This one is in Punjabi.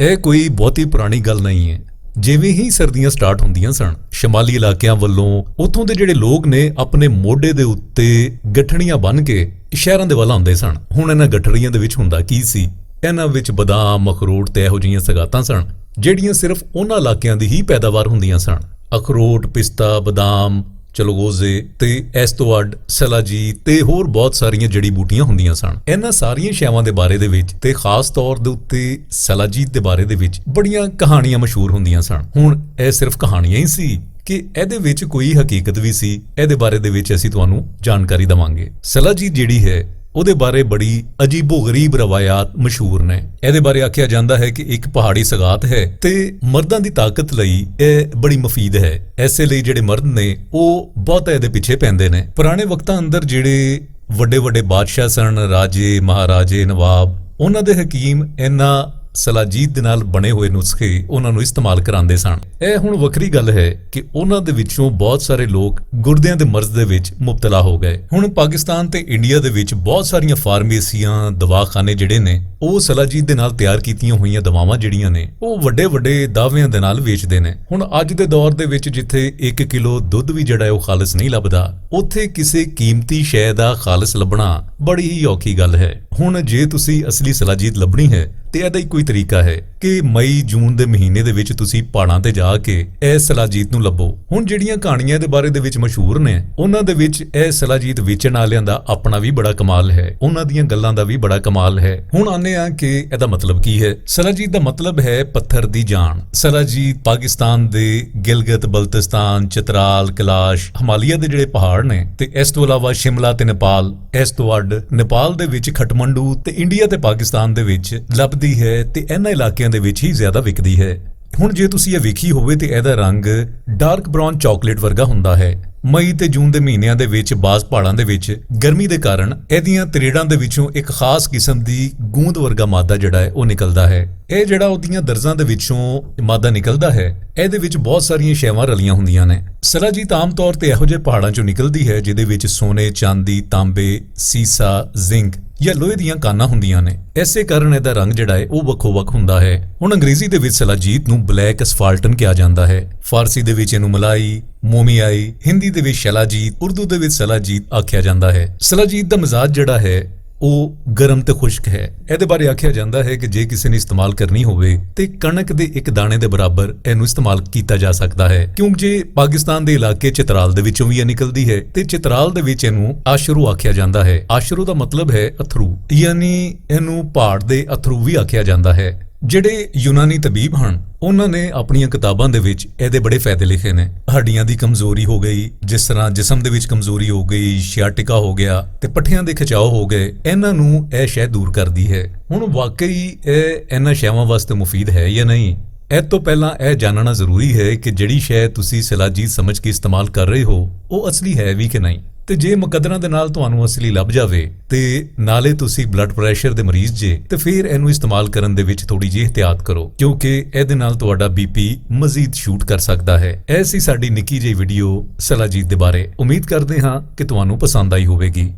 ਇਹ ਕੋਈ ਬਹੁਤੀ ਪੁਰਾਣੀ ਗੱਲ ਨਹੀਂ ਹੈ। ਜਿਵੇਂ ਹੀ ਸਰਦੀਆਂ ਸਟਾਰਟ ਹੁੰਦੀਆਂ ਸਨ, ਸ਼ਮਾਲੀ ਇਲਾਕਿਆਂ ਵੱਲੋਂ ਉੱਥੋਂ ਦੇ ਜਿਹੜੇ ਲੋਕ ਨੇ ਆਪਣੇ ਮੋਢੇ ਦੇ ਉੱਤੇ ਗੱਠੜੀਆਂ ਬੰਨ੍ਹ ਕੇ ਸ਼ਹਿਰਾਂ ਦੇ ਵੱਲ ਆਉਂਦੇ ਸਨ। ਹੁਣ ਇਹਨਾਂ ਗੱਠੜੀਆਂ ਦੇ ਵਿੱਚ ਹੁੰਦਾ ਕੀ ਸੀ? ਇਹਨਾਂ ਵਿੱਚ ਬਦਾਮ, ਅਖਰੋਟ ਤੇ ਇਹੋ ਜਿਹੀਆਂ ਸਗਾਤਾਂ ਸਨ ਜਿਹੜੀਆਂ ਸਿਰਫ ਉਹਨਾਂ ਇਲਾਕਿਆਂ ਦੀ ਹੀ ਪੈਦਾਵਾਰ ਹੁੰਦੀਆਂ ਸਨ। ਅਖਰੋਟ, ਪਿਸਤਾ, ਬਦਾਮ, ਚਲਗੋਜ਼ੇ ਤੇ ਇਸ ਤੋਂ ਅੱਡ ਸਲਾਜੀ ਤੇ ਹੋਰ ਬਹੁਤ ਸਾਰੀਆਂ ਜੜੀ ਬੂਟੀਆਂ ਹੁੰਦੀਆਂ ਸਨ। ਇਹਨਾਂ ਸਾਰੀਆਂ ਸ਼ੈਵਾਂ ਦੇ ਬਾਰੇ ਦੇ ਵਿੱਚ ਤੇ ਖਾਸ ਤੌਰ ਦੇ ਉੱਤੇ ਸਲਾਜੀਤ ਦੇ ਬਾਰੇ ਦੇ ਵਿੱਚ ਬੜੀਆਂ ਕਹਾਣੀਆਂ ਮਸ਼ਹੂਰ ਹੁੰਦੀਆਂ ਸਨ। ਹੁਣ ਇਹ ਸਿਰਫ ਕਹਾਣੀਆਂ ਹੀ ਸੀ ਕਿ ਇਹਦੇ ਵਿੱਚ ਕੋਈ ਹਕੀਕਤ ਵੀ ਸੀ? ਇਹਦੇ ਬਾਰੇ ਦੇ ਵਿੱਚ ਅਸੀਂ ਤੁਹਾਨੂੰ ਜਾਣਕਾਰੀ ਦਵਾਂਗੇ। ਸਲਾਜੀਤ ਜਿਹੜੀ ਹੈ ਉਹਦੇ ਬਾਰੇ ਬੜੀ ਅਜੀਬੋ-ਗਰੀਬ ਰਵਾਇਤ ਮਸ਼ਹੂਰ ਨੇ। ਇਹਦੇ ਬਾਰੇ ਆਖਿਆ ਜਾਂਦਾ ਹੈ ਕਿ ਇੱਕ ਪਹਾੜੀ ਸਗਾਤ ਹੈ ਤੇ ਮਰਦਾਂ ਦੀ ਤਾਕਤ ਲਈ ਇਹ ਬੜੀ ਮਫੀਦ ਹੈ। ਐਸੇ ਲਈ ਜਿਹੜੇ ਮਰਦ ਨੇ ਉਹ ਬਹੁਤ ਇਹਦੇ ਪਿੱਛੇ ਪੈਂਦੇ ਨੇ। ਪੁਰਾਣੇ ਵਕਤਾਂ ਅੰਦਰ ਜਿਹੜੇ ਵੱਡੇ ਬਾਦਸ਼ਾਹ ਸਨ, ਰਾਜੇ, ਮਹਾਰਾਜੇ, ਨਵਾਬ, ਉਹਨਾਂ ਦੇ ਹਕੀਮ ਇਹਨਾਂ ਸਲਾਜੀਤ ਦੇ ਨਾਲ ਬਣੇ ਹੋਏ ਨੁਸਖੇ ਉਹਨਾਂ ਨੂੰ ਇਸਤੇਮਾਲ ਕਰਾਉਂਦੇ ਸਨ। ਇਹ ਹੁਣ ਵੱਖਰੀ ਗੱਲ ਹੈ ਕਿ ਉਹਨਾਂ ਦੇ ਵਿੱਚੋਂ ਬਹੁਤ ਸਾਰੇ ਲੋਕ ਗੁਰਦਿਆਂ ਦੇ ਮਰਜ਼ ਦੇ ਵਿੱਚ ਮੁਬਤਲਾ ਹੋ ਗਏ। ਹੁਣ ਪਾਕਿਸਤਾਨ ਤੇ ਇੰਡੀਆ ਦੇ ਵਿੱਚ ਬਹੁਤ ਸਾਰੀਆਂ ਫਾਰਮੇਸੀਆਂ, ਦਵਾਖਾਨੇ ਜਿਹੜੇ ਨੇ ਉਹ ਸਲਾਜੀਤ ਦੇ ਨਾਲ ਤਿਆਰ ਕੀਤੀਆਂ ਹੋਈਆਂ ਦਵਾਵਾਂ ਜਿਹੜੀਆਂ ਨੇ ਉਹ ਵੱਡੇ ਦਾਅਵਿਆਂ ਦੇ ਨਾਲ ਵੇਚਦੇ ਨੇ। ਹੁਣ ਅੱਜ ਦੇ ਦੌਰ ਦੇ ਵਿੱਚ ਜਿੱਥੇ 1 ਕਿਲੋ ਦੁੱਧ ਵੀ ਜਿਹੜਾ ਉਹ ਖਾਲਸ ਨਹੀਂ ਲੱਭਦਾ, ਉੱਥੇ ਕਿਸੇ ਕੀਮਤੀ ਸ਼ੈ ਦਾ ਖਾਲਸ ਲੱਭਣਾ ਬੜੀ ਹੀ ਔਖੀ ਗੱਲ ਹੈ। ਹੁਣ ਜੇ ਤੁਸੀਂ ਅਸਲੀ ਸਲਾਜੀਤ ਲੱਭਣੀ ਹੈ ਤੇ ਇਹਦਾ ਹੀ ਕੋਈ ਤਰੀਕਾ ਹੈ ਕਿ ਮਈ ਜੂਨ ਦੇ ਮਹੀਨੇ ਦੇ ਵਿੱਚ ਤੁਸੀਂ ਪਹਾੜਾਂ ਤੇ ਜਾ ਕੇ ਇਹ ਸਲਾਜੀਤ ਨੂੰ ਲੱਭੋ। ਹੁਣ ਜਿਹੜੀਆਂ ਕਹਾਣੀਆਂ ਦੇ ਬਾਰੇ ਦੇ ਵਿੱਚ ਮਸ਼ਹੂਰ ਨੇ ਉਹਨਾਂ ਦੇ ਵਿੱਚ ਇਹ ਸਲਾਜੀਤ ਵੇਚਣ ਵਾਲਿਆਂ ਦਾ ਆਪਣਾ ਵੀ ਬੜਾ ਕਮਾਲ ਹੈ, ਉਹਨਾਂ ਦੀਆਂ ਗੱਲਾਂ ਦਾ ਵੀ ਬੜਾ ਕਮਾਲ ਹੈ। ਹੁਣ ਆਨੇ ਆ ਕਿ ਇਹਦਾ ਮਤਲਬ ਕੀ ਹੈ। ਸਲਾਜੀਤ ਦਾ ਮਤਲਬ ਹੈ ਪੱਥਰ ਦੀ ਜਾਨ। ਸਲਾਜੀਤ ਪਾਕਿਸਤਾਨ ਦੇ ਗਿਲਗਿਤ ਬਲਤਿਸਤਾਨ, ਚਤਰਾਲ, ਕੈਲਾਸ਼, ਹਿਮਾਲਿਆ ਦੇ ਜਿਹੜੇ ਪਹਾੜ ਨੇ ਤੇ ਇਸ ਤੋਂ ਇਲਾਵਾ ਸ਼ਿਮਲਾ ਤੇ ਨੇਪਾਲ, ਇਸ ਤੋਂ ਅੱਡ ਨੇਪਾਲ ਦੇ ਵਿੱਚ ਖਟਮੰਡੂ ਤੇ ਇੰਡੀਆ ਤੇ ਪਾਕਿਸਤਾਨ ਦੇ ਵਿੱਚ ਲੱਭਦੀ ਹੈ ਤੇ ਇਹਨਾਂ ਇਲਾਕਿਆਂ ਦੇ ਵਿੱਚ ਹੀ ਜ਼ਿਆਦਾ ਵਿਕਦੀ ਹੈ। ਹੁਣ ਜੇ ਤੁਸੀਂ ਇਹ ਵੇਖੀ ਹੋਵੇ ਤੇ ਇਹਦਾ ਰੰਗ ਡਾਰਕ ਬ੍ਰਾਊਨ ਚਾਕਲੇਟ ਵਰਗਾ ਹੁੰਦਾ ਹੈ। ਮਈ ਤੇ ਜੂਨ ਦੇ ਮਹੀਨਿਆਂ ਦੇ ਵਿੱਚ ਬਾਜ਼ ਪਹਾੜਾਂ ਦੇ ਵਿੱਚ ਗਰਮੀ ਦੇ ਕਾਰਨ ਇਹਦੀਆਂ ਤਰੇੜਾਂ ਦੇ ਵਿੱਚੋਂ ਇੱਕ ਖਾਸ ਕਿਸਮ ਦੀ ਗੂੰਦ ਵਰਗਾ ਮਾਦਾ ਜਿਹੜਾ ਹੈ ਉਹ ਨਿਕਲਦਾ ਹੈ। ਇਹ ਜਿਹੜਾ ਉਹਦੀਆਂ ਦਰਜ਼ਾਂ ਦੇ ਵਿੱਚੋਂ ਮਾਦਾ ਨਿਕਲਦਾ ਹੈ, ਇਹਦੇ ਵਿੱਚ ਬਹੁਤ ਸਾਰੀਆਂ ਸ਼ੈਵਾਂ ਰਲੀਆਂ ਹੁੰਦੀਆਂ ਨੇ। ਸਲਾਜੀਤ ਆਮ ਤੌਰ ਤੇ ਇਹੋ ਜਿਹੇ ਪਹਾੜਾਂ ਚੋਂ ਨਿਕਲਦੀ ਹੈ ਜਿਹਦੇ ਵਿੱਚ ਸੋਨੇ, ਚਾਂਦੀ, ਤਾਂਬੇ, ਸੀਸਾ, ਜ਼ਿੰਕ ਜਾਂ ਲੋਹੇ ਦੀਆਂ ਕਾਨਾਂ ਹੁੰਦੀਆਂ ਨੇ। ਐਸੇ ਕਾਰਨ ਇਹਦਾ ਰੰਗ ਜਿਹੜਾ ਹੈ ਉਹ ਵੱਖੋ-ਵੱਖ ਹੁੰਦਾ ਹੈ। ਹੁਣ ਅੰਗਰੇਜ਼ੀ ਦੇ ਵਿੱਚ ਸਲਾਜੀਤ ਨੂੰ ਬਲੈਕ ਅਸਫਾਲਟਨ ਕਿਹਾ ਜਾਂਦਾ ਹੈ, ਫਾਰਸੀ ਦੇ ਵਿੱਚ ਇਹਨੂੰ ਮਲਾਈ, ਮੋਮੀਆਈ, ਹਿੰਦੀ ਦੇ ਵਿੱਚ ਸ਼ਲਾਜੀਤ, ਉਰਦੂ ਦੇ ਵਿੱਚ ਸਲਾਜੀਤ ਆਖਿਆ ਜਾਂਦਾ ਹੈ। ਸਲਾਜੀਤ ਦਾ ਮਿਜ਼ਾਜ ਜਿਹੜਾ ਹੈ ਉਹ ਗਰਮ ਤੇ ਖੁਸ਼ਕ ਹੈ। ਇਹਦੇ ਬਾਰੇ ਆਖਿਆ ਜਾਂਦਾ ਹੈ ਕਿ ਜੇ ਕਿਸੇ ਨੇ ਇਸਤੇਮਾਲ ਕਰਨੀ ਹੋਵੇ ਤੇ ਕਣਕ ਦੇ ਇੱਕ ਦਾਣੇ ਦੇ ਬਰਾਬਰ ਇਹਨੂੰ ਇਸਤੇਮਾਲ ਕੀਤਾ ਜਾ ਸਕਦਾ ਹੈ। ਕਿਉਂਕਿ ਜੇ ਪਾਕਿਸਤਾਨ ਦੇ ਇਲਾਕੇ ਚਤਰਾਲ ਦੇ ਵਿੱਚੋਂ ਵੀ ਇਹ ਨਿਕਲਦੀ ਹੈ ਤੇ ਚਤਰਾਲ ਦੇ ਵਿੱਚ ਇਹਨੂੰ ਆਸ਼ਰੂ ਆਖਿਆ ਜਾਂਦਾ ਹੈ। ਆਸ਼ਰੂ ਦਾ ਮਤਲਬ ਹੈ ਅਥਰੂ, ਯਾਨੀ ਇਹਨੂੰ ਪਹਾੜ ਦੇ ਅਥਰੂ ਵੀ ਆਖਿਆ ਜਾਂਦਾ ਹੈ। ਜਿਹੜੇ ਯੂਨਾਨੀ ਤਬੀਬ ਹਨ ਉਹਨਾਂ ਨੇ ਆਪਣੀਆਂ ਕਿਤਾਬਾਂ ਦੇ ਵਿੱਚ ਇਹਦੇ ਬੜੇ ਫਾਇਦੇ ਲਿਖੇ ਨੇ। ਹੱਡੀਆਂ ਦੀ ਕਮਜ਼ੋਰੀ ਹੋ ਗਈ, ਜਿਸ ਤਰ੍ਹਾਂ ਜਿਸਮ ਦੇ ਵਿੱਚ ਕਮਜ਼ੋਰੀ ਹੋ ਗਈ, ਸ਼ਿਆਟਿਕਾ ਹੋ ਗਿਆ ਤੇ ਪੱਠਿਆਂ ਦੇ ਖਿਚਾਓ ਹੋ ਗਏ, ਇਹਨਾਂ ਨੂੰ ਇਹ ਸ਼ੈ ਦੂਰ ਕਰਦੀ ਹੈ। ਹੁਣ ਵਾਕਈ ਇਹ ਇਹਨਾਂ ਸ਼ੈਵਾਂ ਵਾਸਤੇ ਮੁਫੀਦ ਹੈ ਜਾਂ ਨਹੀਂ, ਇਹ ਤੋਂ ਪਹਿਲਾਂ ਇਹ ਜਾਣਨਾ ਜ਼ਰੂਰੀ ਹੈ ਕਿ ਜਿਹੜੀ ਸ਼ੈ ਤੁਸੀਂ ਸਲਾਜੀਤ ਸਮਝ ਕੇ ਇਸਤੇਮਾਲ ਕਰ ਰਹੇ ਹੋ ਉਹ ਅਸਲੀ ਹੈ ਵੀ ਕਿ ਨਹੀਂ। ਤੇ ਜੇ ਮੁਕੱਦਰਾਂ ਦੇ ਨਾਲ ਤੁਹਾਨੂੰ ਅਸਲੀ ਲੱਭ ਜਾਵੇ ਤੇ ਨਾਲੇ ਤੁਸੀਂ ਬਲੱਡ ਪ੍ਰੈਸ਼ਰ ਦੇ ਮਰੀਜ਼ ਜੇ ਤੇ ਫਿਰ ਇਹਨੂੰ ਇਸਤੇਮਾਲ ਕਰਨ ਦੇ ਵਿੱਚ ਥੋੜੀ ਜਿਹੀ ਇhtiyat ਕਰੋ, ਕਿਉਂਕਿ ਇਹਦੇ ਨਾਲ ਤੁਹਾਡਾ BP ਮਜ਼ੀਦ ਸ਼ੂਟ ਕਰ ਸਕਦਾ ਹੈ। ਐਸੀ ਸਾਡੀ ਨਿੱਕੀ ਜਿਹੀ ਵੀਡੀਓ ਸਲਾਜੀਤ ਦੇ ਬਾਰੇ। ਉਮੀਦ ਕਰਦੇ ਹਾਂ ਕਿ ਤੁਹਾਨੂੰ ਪਸੰਦ ਆਈ ਹੋਵੇਗੀ।